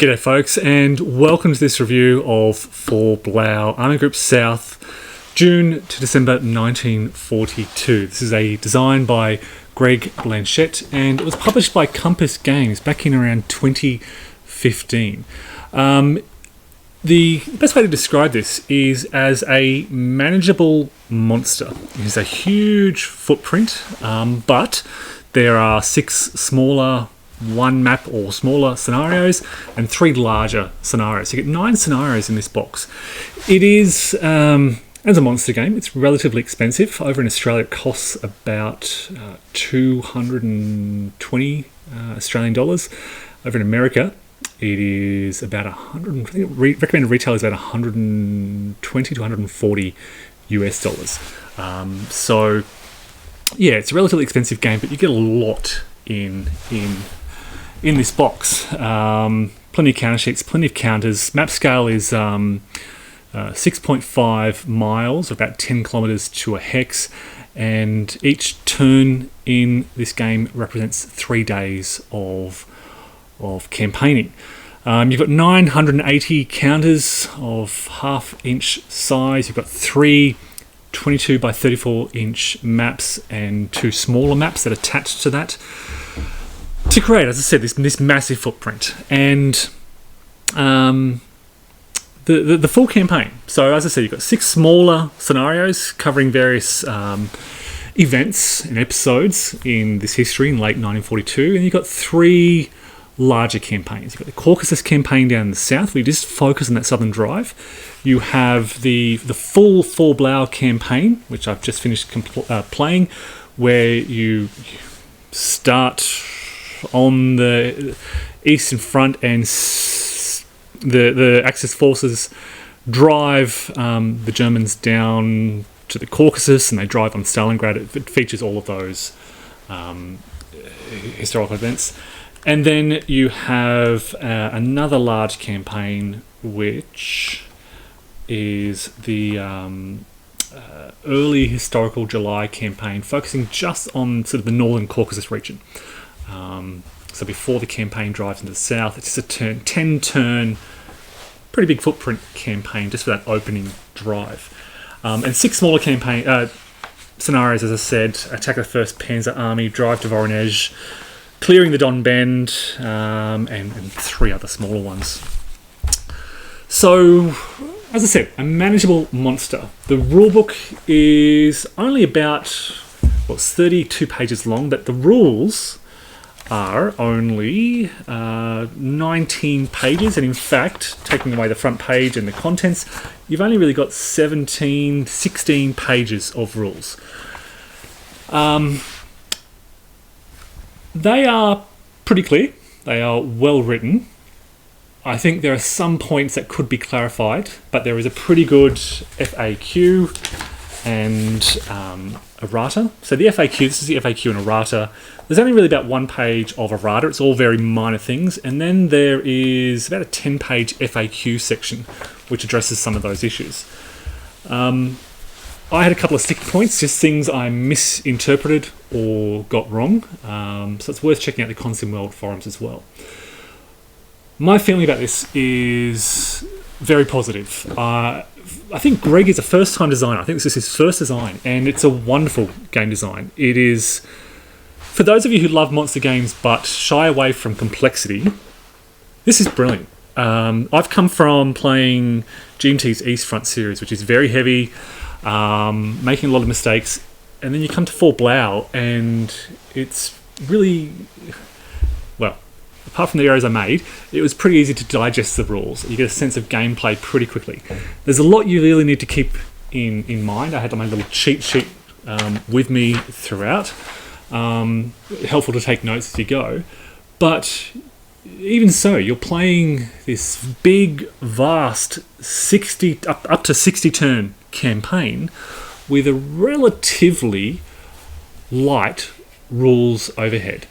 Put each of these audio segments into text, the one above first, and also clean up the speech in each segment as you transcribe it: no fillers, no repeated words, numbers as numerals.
G'day folks, and welcome to this review of For Blau, Army Group South, June to December 1942. This is a design by Greg Blanchett, and it was published by Compass Games back in around 2015. The best way to describe this is as a manageable monster. It has a huge footprint, but there are 6 smaller one map or smaller scenarios and 3 larger scenarios. So you get 9 scenarios in this box. It is, as a monster game, it's relatively expensive. Over in Australia it costs about 220 Australian dollars. Over in America it is about 100, I think recommended retail is about 120 to 140 US dollars. So yeah, it's a relatively expensive game, but you get a lot in this box. Plenty of counter sheets, plenty of counters. Map scale is 6.5 miles, about 10 kilometers to a hex, and each turn in this game represents 3 days of campaigning. You've got 980 counters of half-inch size. You've got 3 22 by 34 inch maps and 2 smaller maps that attach to that to create, as I said, this massive footprint. And the full campaign. So as I said, you've got 6 smaller scenarios covering various events and episodes in this history in late 1942, and you've got 3 larger campaigns. You've got the Caucasus campaign down in the south. We just focus on that southern drive. You have the full For Blau campaign, which I've just finished playing, where you start on the eastern front and the Axis forces drive the Germans down to the Caucasus, and they drive on Stalingrad. It features all of those historical events. And then you have another large campaign, which is the early historical July campaign, focusing just on sort of the northern Caucasus region. So before the campaign drives into the south, it's just a 10-turn, pretty big footprint campaign just for that opening drive. And 6 smaller campaign scenarios, as I said: attack the 1st Panzer Army, drive to Voronezh, clearing the Don Bend, and 3 other smaller ones. So, as I said, a manageable monster. The rulebook is only about, it's 32 pages long, but the rules are only 19 pages, and in fact, taking away the front page and the contents, you've only really got 16 pages of rules. They are pretty clear. They are well written. I think there are some points that could be clarified, but there is a pretty good FAQ and errata. So the FAQ, this is the FAQ and errata. There's only really about 1 page of errata. It's all very minor things. And then there is about a 10-page FAQ section, which addresses some of those issues. I had a couple of sticky points, just things I misinterpreted or got wrong. So it's worth checking out the Consim World forums as well. My feeling about this is very positive. I think Greg is a first-time designer. I think this is his first design, and it's a wonderful game design. It is, for those of you who love monster games but shy away from complexity, this is brilliant. I've come from playing GMT's East Front series, which is very heavy, making a lot of mistakes, and then you come to For Blau, and it's really, well, apart from the errors I made, it was pretty easy to digest the rules. You get a sense of gameplay pretty quickly. There's a lot you really need to keep in mind. I had my little cheat sheet with me throughout. Helpful to take notes as you go. But even so, you're playing this big, vast, up to 60 turn campaign with a relatively light rules overhead.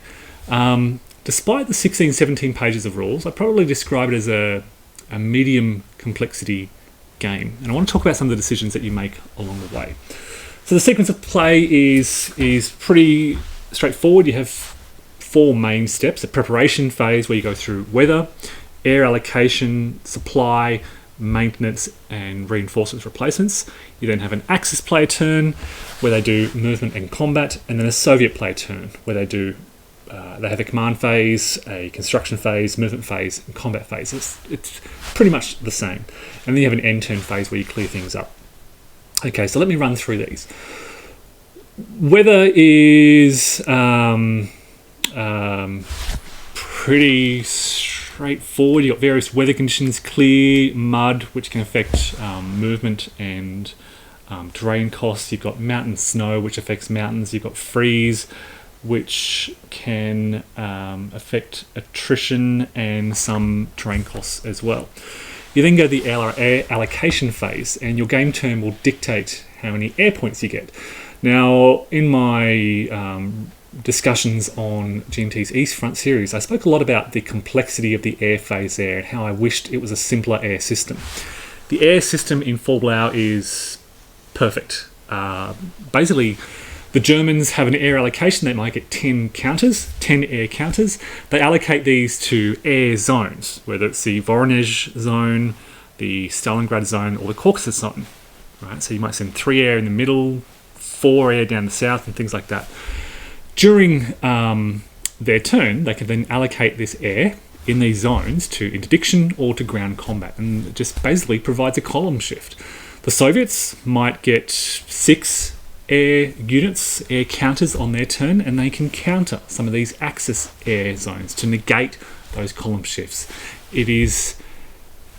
Despite the 16, 17 pages of rules, I'd probably describe it as a medium complexity game. And I want to talk about some of the decisions that you make along the way. So the sequence of play is pretty straightforward. You have 4 main steps: a preparation phase where you go through weather, air allocation, supply, maintenance, and reinforcements replacements. You then have an Axis player turn where they do movement and combat, and then a Soviet player turn where they do they have a command phase, a construction phase, movement phase, and combat phase. It's pretty much the same. And then you have an end turn phase where you clear things up. Okay, so let me run through these. Weather is pretty straightforward. You've got various weather conditions: clear, mud, which can affect movement and terrain costs. You've got mountain snow, which affects mountains. You've got freeze, which can affect attrition and some terrain costs as well. You then go to the air allocation phase, and your game turn will dictate how many air points you get. Now, in my discussions on GMT's East Front series, I spoke a lot about the complexity of the air phase there and how I wished it was a simpler air system. The air system in Blau is perfect. Basically, the Germans have an air allocation. They might get 10 air counters. They allocate these to air zones, whether it's the Voronezh zone, the Stalingrad zone, or the Caucasus zone. Right? So you might send 3 air in the middle, 4 air down the south, and things like that. During their turn, they can then allocate this air in these zones to interdiction or to ground combat, and it just basically provides a column shift. The Soviets might get 6 air units, air counters on their turn, and they can counter some of these Axis air zones to negate those column shifts. It is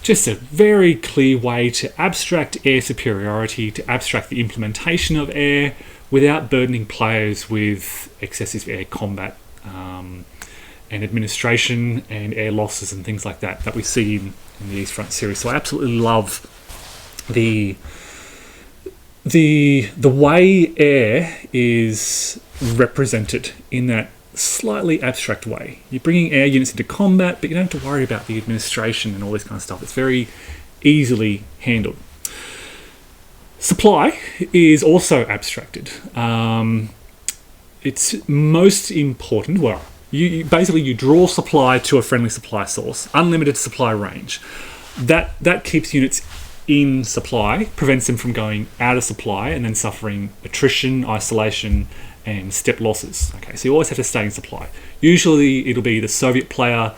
just a very clear way to abstract air superiority, to abstract the implementation of air without burdening players with excessive air combat and administration and air losses and things like that we see in the East Front series. So I absolutely love the way air is represented in that slightly abstract way. You're bringing air units into combat, but you don't have to worry about the administration and all this kind of stuff. It's very easily handled. Supply is also abstracted. It's most important, well, you basically you draw supply to a friendly supply source, unlimited supply range. That keeps units in supply, prevents them from going out of supply and then suffering attrition, isolation, and step losses. Okay, so you always have to stay in supply. Usually it'll be the Soviet player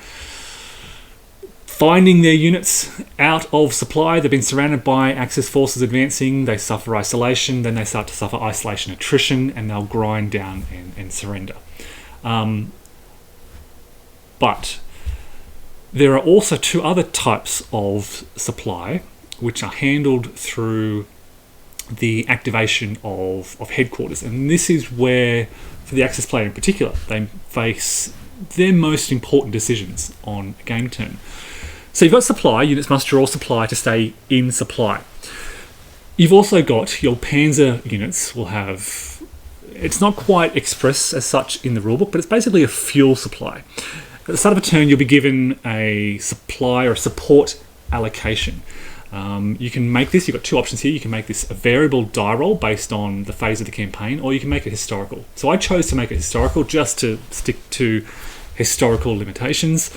finding their units out of supply. They've been surrounded by Axis forces advancing, they suffer isolation, then they start to suffer isolation attrition, and they'll grind down and surrender. But there are also 2 other types of supply which are handled through the activation of headquarters. And this is where, for the Axis player in particular, they face their most important decisions on a game turn. So you've got supply, units must draw supply to stay in supply. You've also got your Panzer units will have, it's not quite expressed as such in the rulebook, but it's basically a fuel supply. At the start of a turn, you'll be given a supply or a support allocation. You can make this, you've got 2 options here. You can make this a variable die roll based on the phase of the campaign, or you can make it historical. So I chose to make it historical just to stick to historical limitations.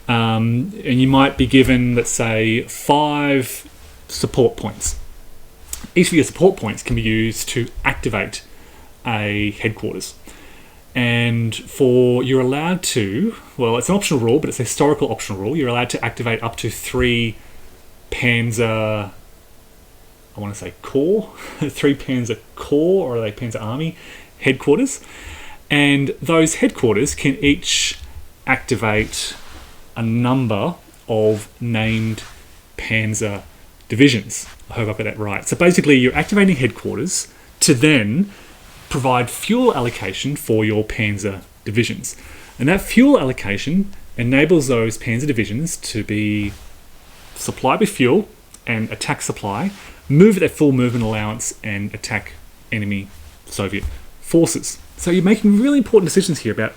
And you might be given, let's say, 5 support points. Each of your support points can be used to activate a headquarters. And you're allowed to, well, it's an optional rule, but it's a historical optional rule. You're allowed to activate up to 3 Panzer, I want to say Corps, 3 Panzer Corps, or are they Panzer Army headquarters. And those headquarters can each activate a number of named Panzer divisions. I hope I got that right. So basically you're activating headquarters to then provide fuel allocation for your Panzer divisions. And that fuel allocation enables those Panzer divisions to be supplied with fuel and attack supply, move at their full movement allowance, and attack enemy Soviet forces. So you're making really important decisions here about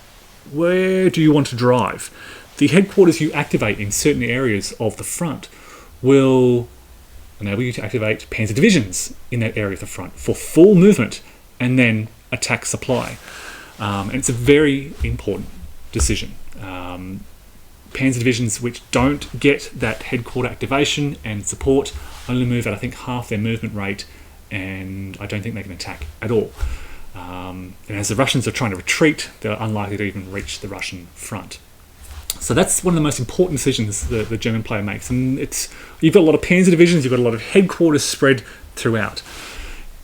where do you want to drive. The headquarters you activate in certain areas of the front will enable you to activate Panzer divisions in that area of the front for full movement and then attack supply. And it's a very important decision. panzer divisions which don't get that headquarter activation and support only move at, I think, half their movement rate, and I don't think they can attack at all. And as the Russians are trying to retreat, they're unlikely to even reach the Russian front. So that's one of the most important decisions the German player makes. And you've got a lot of panzer divisions, you've got a lot of headquarters spread throughout.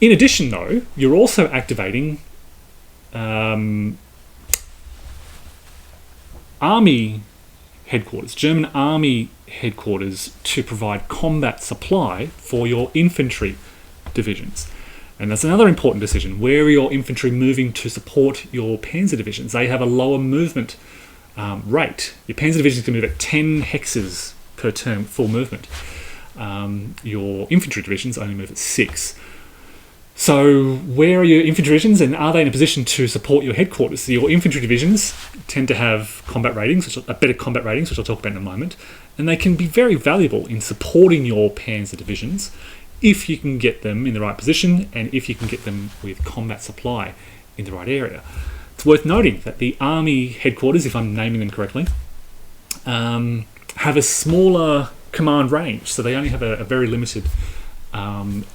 In addition, though, you're also activating army headquarters, German army headquarters, to provide combat supply for your infantry divisions. And that's another important decision. Where are your infantry moving to support your panzer divisions? They have a lower movement rate. Your panzer divisions can move at 10 hexes per turn, full movement. Your infantry divisions only move at 6. So where are your infantry divisions, and are they in a position to support your headquarters? So your infantry divisions tend to have combat ratings, better combat ratings, which I'll talk about in a moment, and they can be very valuable in supporting your panzer divisions if you can get them in the right position and if you can get them with combat supply in the right area. It's worth noting that the army headquarters, if I'm naming them correctly, have a smaller command range, so they only have a very limited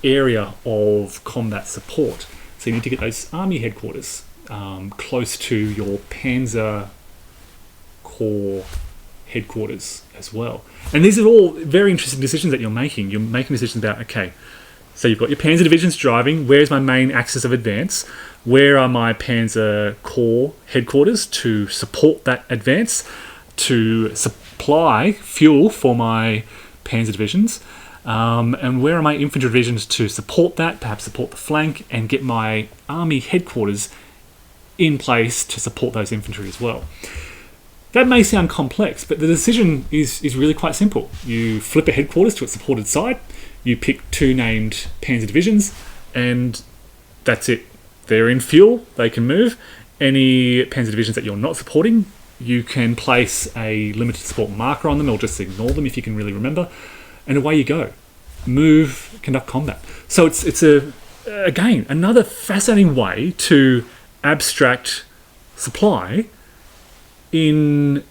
area of combat support. So you need to get those army headquarters close to your Panzer Corps headquarters as well. And these are all very interesting decisions that you're making. You're making decisions about, okay, so you've got your Panzer divisions driving, where's my main axis of advance, where are my Panzer Corps headquarters to support that advance, to supply fuel for my Panzer divisions, and where are my infantry divisions to support that, perhaps support the flank, and get my army headquarters in place to support those infantry as well. That may sound complex, but the decision is really quite simple. You flip a headquarters to its supported side, you pick 2 named panzer divisions, and that's it. They're in fuel, they can move. Any panzer divisions that you're not supporting, you can place a limited support marker on them, or just ignore them if you can really remember, and away you go. Move, conduct combat. So it's again, another fascinating way to abstract supply in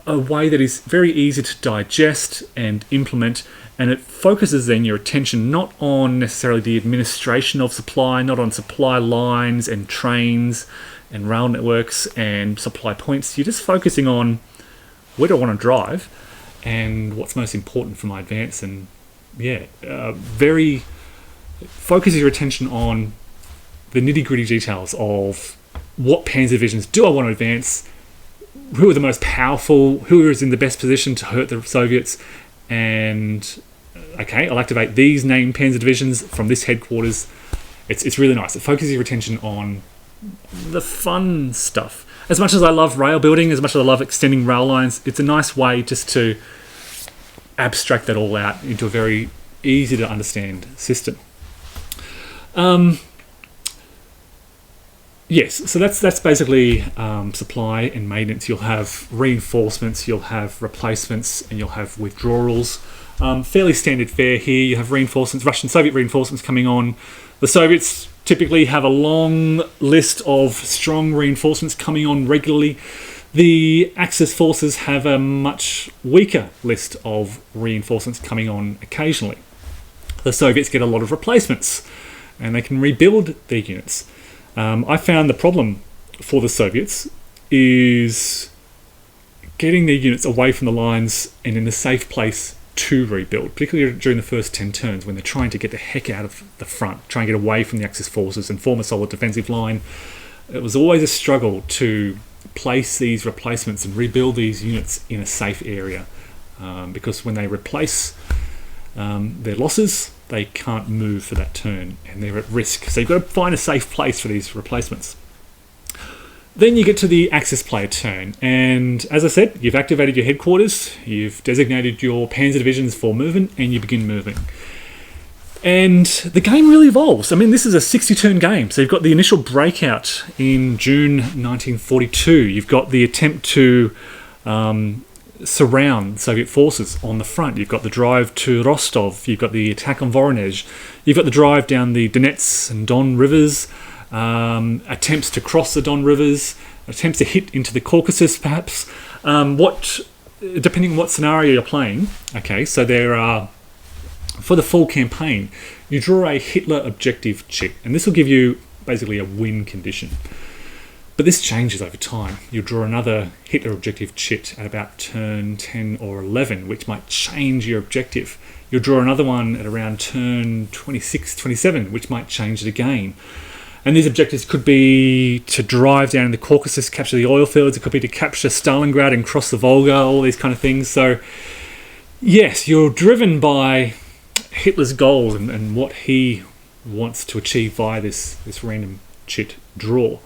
a way that is very easy to digest and implement, and it focuses then your attention not on necessarily the administration of supply, not on supply lines and trains and rail networks and supply points. You're just focusing on where do I want to drive and what's most important for my advance, and very focuses your attention on the nitty-gritty details of what panzer divisions do I want to advance, who are the most powerful, who is in the best position to hurt the Soviets, and okay, I'll activate these named panzer divisions from this headquarters. It's really nice. It focuses your attention on the fun stuff. As much as I love rail building, as much as I love extending rail lines, it's a nice way just to abstract that all out into a very easy to understand system. Yes, so that's basically supply and maintenance. You'll have reinforcements, you'll have replacements, and you'll have withdrawals. Fairly standard fare here. You have reinforcements, Russian-Soviet reinforcements coming on. The Soviets typically have a long list of strong reinforcements coming on regularly. The Axis forces have a much weaker list of reinforcements coming on occasionally. The Soviets get a lot of replacements, and they can rebuild their units. I found the problem for the Soviets is getting their units away from the lines and in a safe place to rebuild, particularly during the first 10 turns when they're trying to get the heck out of the front, trying to get away from the Axis forces and form a solid defensive line. It was always a struggle to place these replacements and rebuild these units in a safe area, because when they replace their losses, they can't move for that turn and they're at risk. So you've got to find a safe place for these replacements. Then you get to the Axis player turn, and as I said, you've activated your headquarters, you've designated your panzer divisions for movement, and you begin moving. And the game really evolves. I mean, this is a 60-turn game, so you've got the initial breakout in June 1942. You've got the attempt to surround Soviet forces on the front. You've got the drive to Rostov. You've got the attack on Voronezh. You've got the drive down the Donets and Don rivers, attempts to cross the Don rivers, attempts to hit into the Caucasus, perhaps. What depending on what scenario you're playing, okay, so there are, for the full campaign, you draw a Hitler objective chit, and this will give you basically a win condition. But this changes over time. You'll draw another Hitler objective chit at about turn 10 or 11, which might change your objective. You'll draw another one at around turn 26, 27, which might change it again. And these objectives could be to drive down in the Caucasus, capture the oil fields. It could be to capture Stalingrad and cross the Volga, all these kind of things. So, yes, you're driven by Hitler's goals and what he wants to achieve via this random chit draw.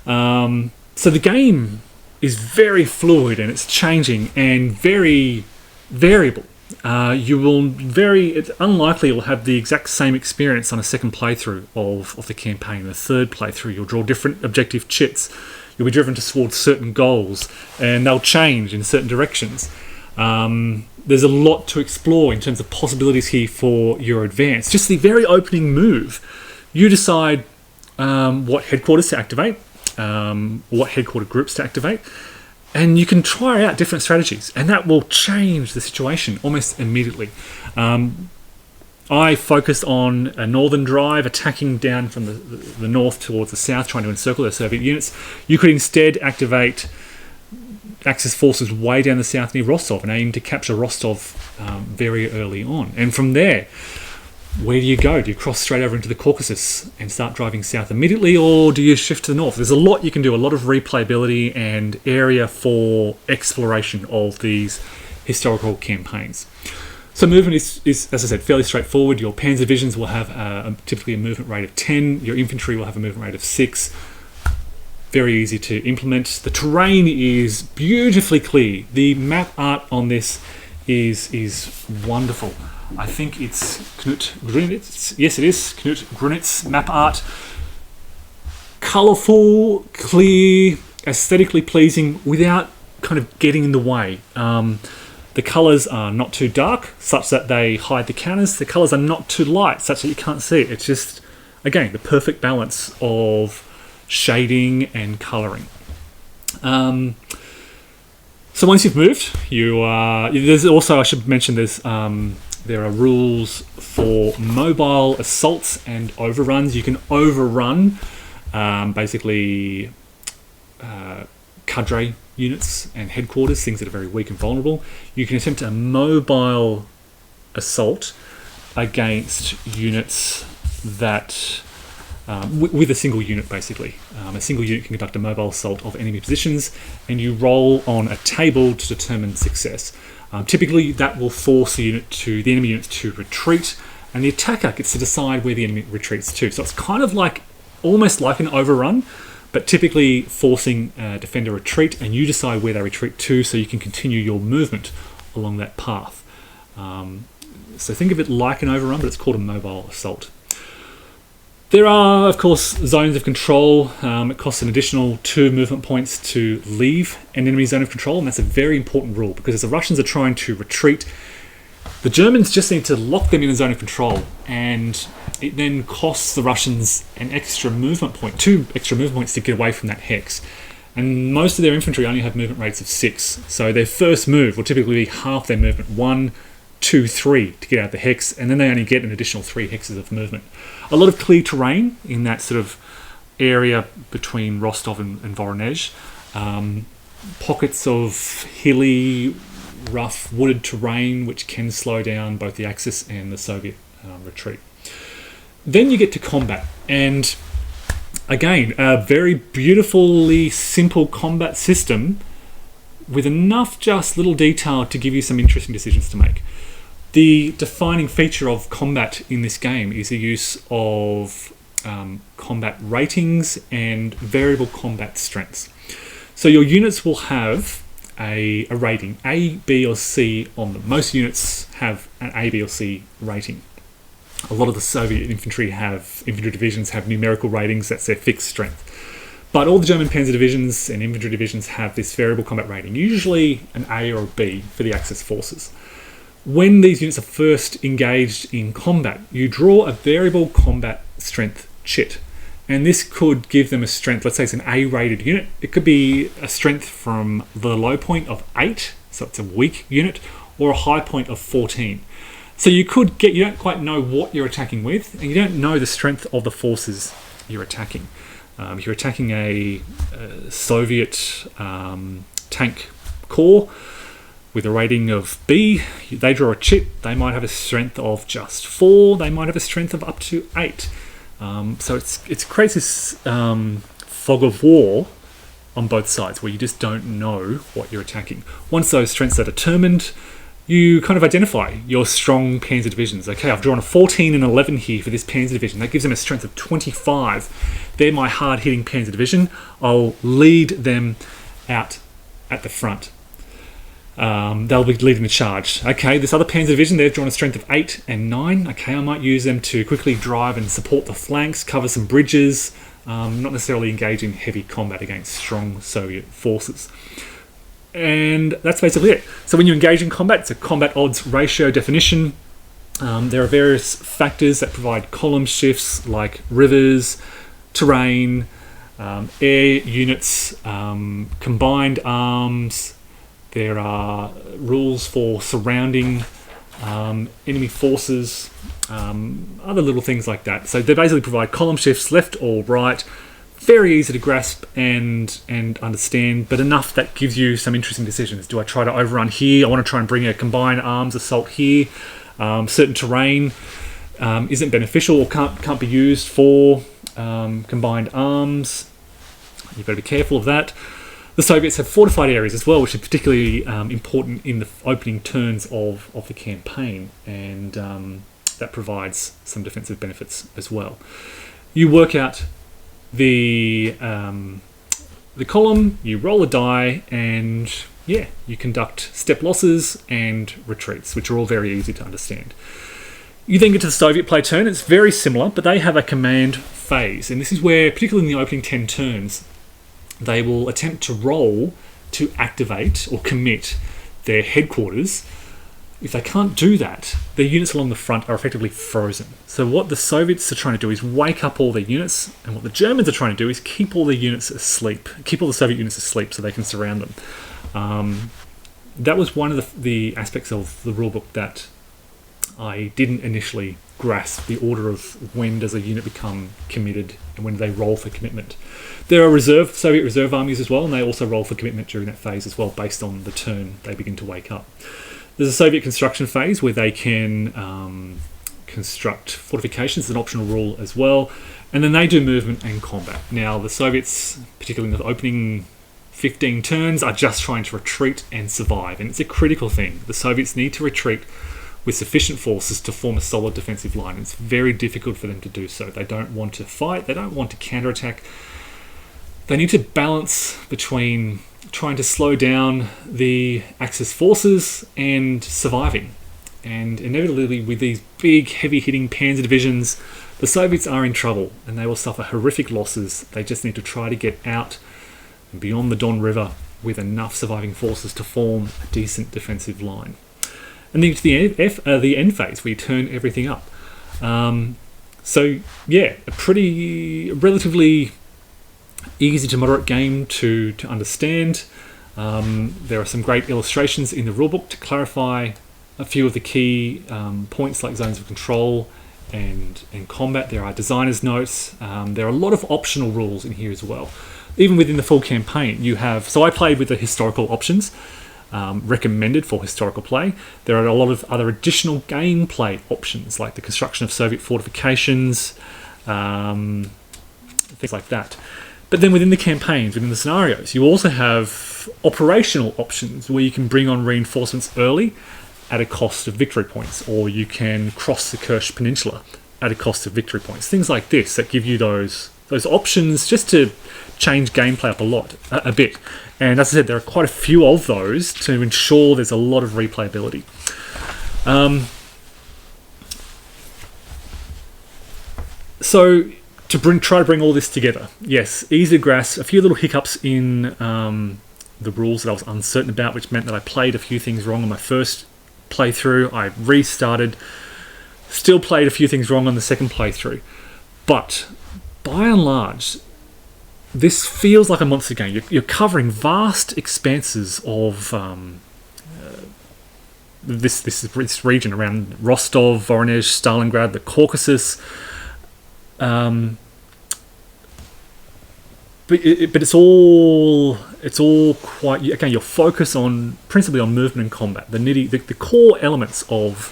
So the game is very fluid and it's changing and very variable. It's unlikely you'll have the exact same experience on a second playthrough of the campaign. A third playthrough, you'll draw different objective chits. You'll be driven towards certain goals and they'll change in certain directions. There's a lot to explore in terms of possibilities here for your advance. Just the very opening move, you decide what headquarters to activate, what headquarter groups to activate, and you can try out different strategies, and that will change the situation almost immediately. I focused on a northern drive, attacking down from the north towards the south, trying to encircle the Soviet units. You could instead activate Axis forces way down the south near Rostov and aim to capture Rostov very early on. And from there, where do you go? Do you cross straight over into the Caucasus and start driving south immediately, or do you shift to the north? There's a lot you can do, a lot of replayability and area for exploration of these historical campaigns. So movement is, as I said, fairly straightforward. Your panzer divisions will have typically a movement rate of 10. Your infantry will have a movement rate of 6. Very easy to implement. The terrain is beautifully clear. The map art on this is wonderful. I think it's Knut Grunitz. Yes, it is Knut Grunitz map art. Colourful, clear, aesthetically pleasing, without kind of getting in the way. The colours are not too dark, such that they hide the counters. The colours are not too light, such that you can't see it. It's just, again, the perfect balance of shading and colouring. So once you've moved, there's also, I should mention, there are rules for mobile assaults and overruns. You can overrun basically cadre units and headquarters, things that are very weak and vulnerable. You can attempt a mobile assault against units that with a single unit, basically. A single unit can conduct a mobile assault of enemy positions, and you roll on a table to determine success. Typically, that will force the enemy unit to retreat, and the attacker gets to decide where the enemy retreats to. So it's kind of almost like an overrun, but typically forcing a defender retreat, and you decide where they retreat to, so you can continue your movement along that path. So think of it like an overrun, but it's called a mobile assault. There are, of course, zones of control. It costs an additional 2 movement points to leave an enemy zone of control, and that's a very important rule, because as the Russians are trying to retreat, the Germans just need to lock them in a zone of control, and it then costs the Russians an extra movement point, 2 extra movement points to get away from that hex. And most of their infantry only have movement rates of 6, so their first move will typically be half their movement, 1, 2, 3 to get out the hex, and then they only get an additional 3 hexes of movement. A lot of clear terrain in that sort of area between Rostov and Voronezh. Pockets of hilly, rough, wooded terrain which can slow down both the Axis and the Soviet retreat. Then you get to combat, and again, a very beautifully simple combat system with enough just little detail to give you some interesting decisions to make. The defining feature of combat in this game is the use of combat ratings and variable combat strengths. So your units will have a rating, A, B or C on them. Most units have an A, B or C rating. A lot of the Soviet infantry divisions have numerical ratings, that's their fixed strength. But all the German panzer divisions and infantry divisions have this variable combat rating, usually an A or a B for the Axis forces. When these units are first engaged in combat, you draw a variable combat strength chit. And this could give them a strength, let's say it's an A-rated unit. It could be a strength from the low point of 8, so it's a weak unit, or a high point of 14. So you don't quite know what you're attacking with, and you don't know the strength of the forces you're attacking. If you're attacking a Soviet tank corps with a rating of B, they draw a chit, they might have a strength of just 4, they might have a strength of up to 8. So it creates this fog of war on both sides where you just don't know what you're attacking. Once those strengths are determined, you kind of identify your strong panzer divisions. Okay, I've drawn a 14 and 11 here for this panzer division. That gives them a strength of 25. They're my hard-hitting panzer division. I'll lead them out at the front. They'll be leading the charge. Okay, this other panzer division, they've drawn a strength of 8 and 9. Okay, I might use them to quickly drive and support the flanks, cover some bridges, not necessarily engage in heavy combat against strong Soviet forces. And that's basically it. So when you engage in combat, it's a combat odds ratio definition. There are various factors that provide column shifts like rivers, terrain, air units, combined arms. There are rules for surrounding enemy forces, other little things like that. So they basically provide column shifts left or right, very easy to grasp and understand, but enough that gives you some interesting decisions. Do I try to overrun here? I want to try and bring a combined arms assault here. Certain terrain isn't beneficial or can't be used for combined arms. You've got to be careful of that. The Soviets have fortified areas as well, which are particularly important in the opening turns of the campaign, and that provides some defensive benefits as well. You work out the column, you roll a die, and you conduct step losses and retreats, which are all very easy to understand. You then get to the Soviet play turn. It's very similar, but they have a command phase, and this is where, particularly in the opening 10 turns, they will attempt to roll to activate or commit their headquarters. If they can't do that, their units along the front are effectively frozen. So what the Soviets are trying to do is wake up all their units, and what the Germans are trying to do is keep all their units asleep, keep all the Soviet units asleep so they can surround them. That was one of the aspects of the rulebook that I didn't initially grasp, the order of when does a unit become committed and when do they roll for commitment. There are Soviet reserve armies as well, and they also roll for commitment during that phase as well, based on the turn they begin to wake up. There's a Soviet construction phase where they can construct fortifications, an optional rule as well, and then they do movement and combat. Now, the Soviets, particularly in the opening 15 turns, are just trying to retreat and survive, and it's a critical thing. The Soviets need to retreat with sufficient forces to form a solid defensive line. It's very difficult for them to do so. They don't want to fight, they don't want to counterattack. They need to balance between trying to slow down the Axis forces and surviving. And inevitably, with these big, heavy-hitting panzer divisions, the Soviets are in trouble and they will suffer horrific losses. They just need to try to get out and beyond the Don River with enough surviving forces to form a decent defensive line. And then to the end phase, where you turn everything up. A pretty relatively easy to moderate game to understand. There are some great illustrations in the rulebook to clarify a few of the key points like zones of control and combat. There are designer's notes. There are a lot of optional rules in here as well. Even within the full campaign, you have... So I played with the historical options, recommended for historical play. There are a lot of other additional gameplay options, like the construction of Soviet fortifications, things like that. But then within the campaigns, within the scenarios, you also have operational options where you can bring on reinforcements early at a cost of victory points, or you can cross the Kerch Peninsula at a cost of victory points. Things like this that give you those options just to change gameplay up a bit. And as I said, there are quite a few of those to ensure there's a lot of replayability. So to try to bring all this together, yes, easy to grasp. A few little hiccups in the rules that I was uncertain about, which meant that I played a few things wrong on my first playthrough. I restarted, still played a few things wrong on the second playthrough. But by and large, this feels like a monster game. You're covering vast expanses of this region around Rostov, Voronezh, Stalingrad, the Caucasus. But it's all quite, again, you're focused on principally on movement and combat, the core elements of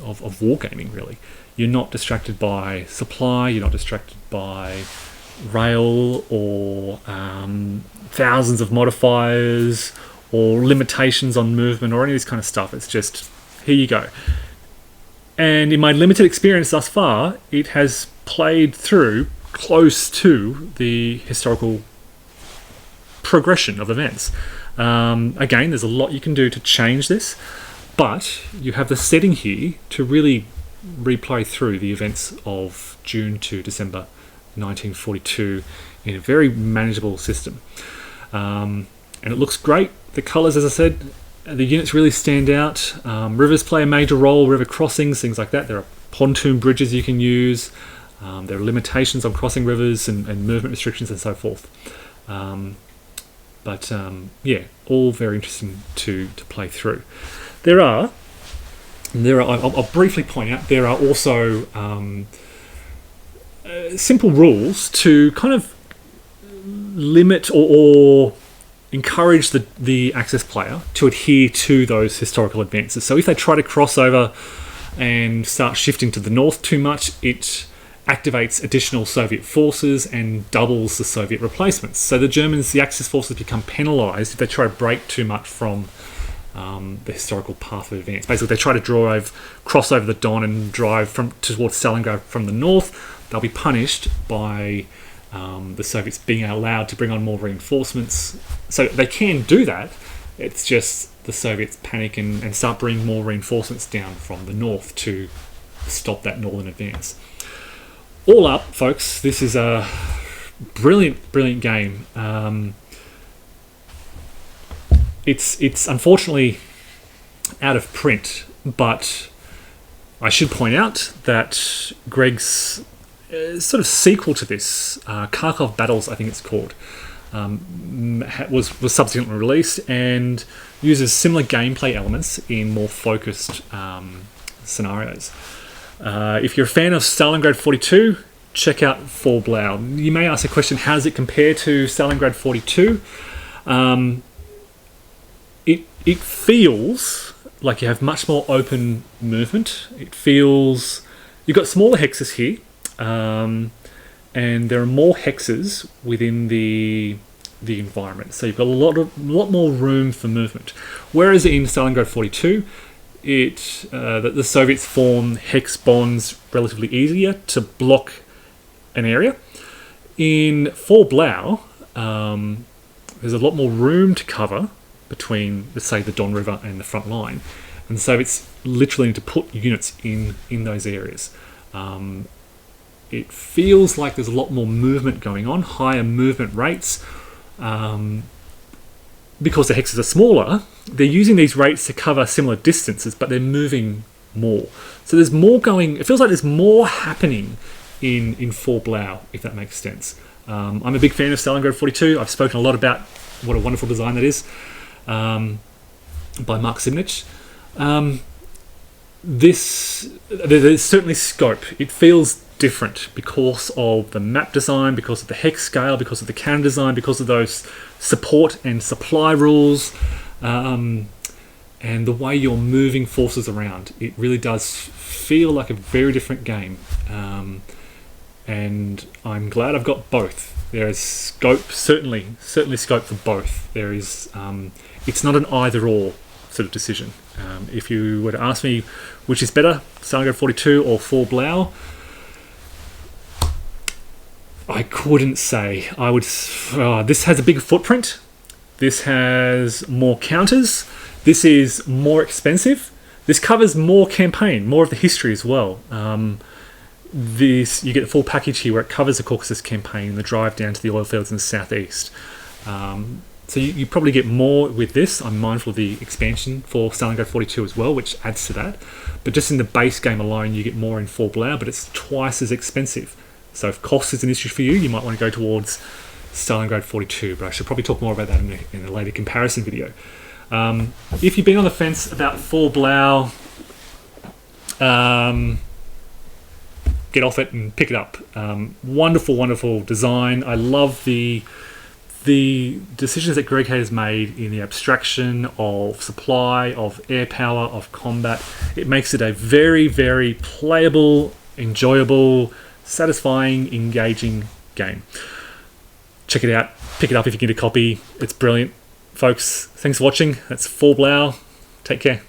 wargaming. Really, you're not distracted by supply, you're not distracted by rail or thousands of modifiers or limitations on movement or any of this kind of stuff. It's just, here you go. And in my limited experience thus far, it has played through close to the historical progression of events. Again, there's a lot you can do to change this, but you have the setting here to really replay through the events of June to December 1942 in a very manageable system. And it looks great. The colours, as I said, the units really stand out. Rivers play a major role, river crossings, things like that. There are pontoon bridges you can use. There are limitations on crossing rivers and movement restrictions and so forth. But all very interesting to play through. I'll briefly point out, there are also simple rules to kind of limit or encourage the Axis player to adhere to those historical advances. So if they try to cross over and start shifting to the north too much, it activates additional Soviet forces and doubles the Soviet replacements. So the Axis forces become penalised if they try to break too much from the historical path of advance. Basically, they try to cross over the Don and drive towards Stalingrad from the north. They'll be punished by the Soviets being allowed to bring on more reinforcements. So they can do that. It's just the Soviets panic and start bringing more reinforcements down from the north to stop that northern advance. All up, folks, this is a brilliant game. It's unfortunately out of print, but I should point out that Greg's sort of sequel to this, Kharkov Battles, I think it's called, was subsequently released and uses similar gameplay elements in more focused scenarios. If you're a fan of Stalingrad 42, check out For Blau. You may ask the question, how does it compare to Stalingrad 42? It feels like you have much more open movement. It feels... You've got smaller hexes here, and there are more hexes within the environment. So you've got a lot more room for movement. Whereas in Stalingrad 42, the Soviets form hex bonds relatively easier to block an area. In For Blau, there's a lot more room to cover between, let's say, the Don River and the front line, and the Soviets literally need to put units in those areas. It feels like there's a lot more movement going on, higher movement rates. Because the hexes are smaller, they're using these rates to cover similar distances, but they're moving more. So there's more going... It feels like there's more happening in For Blau, if that makes sense. I'm a big fan of Stalingrad 42. I've spoken a lot about what a wonderful design that is, by Mark Simnich. There's certainly scope. It feels different because of the map design, because of the hex scale, because of the cannon design, because of those support and supply rules, and the way you're moving forces around. It really does feel like a very different game, and I'm glad I've got both. There is scope, certainly scope for both. There is, it's not an either or sort of decision. If you were to ask me which is better, Stalingrad 42 or For Blau, I couldn't say. I would. This has a bigger footprint. This has more counters. This is more expensive. This covers more campaign, more of the history as well. You get the full package here where it covers the Caucasus campaign, the drive down to the oil fields in the southeast. So you probably get more with this. I'm mindful of the expansion for Stalingrad 42 as well, which adds to that. But just in the base game alone, you get more in For Blau, but it's twice as expensive. So if cost is an issue for you, you might want to go towards Stalingrad 42, but I should probably talk more about that in a later comparison video. If you've been on the fence about full Blau, get off it and pick it up. Wonderful, wonderful design. I love the decisions that Greg has made in the abstraction of supply, of air power, of combat. It makes it a very, very playable, enjoyable, satisfying, engaging game. Check it out. Pick it up if you get a copy. It's brilliant. Folks, thanks for watching. That's full Blau. Take care.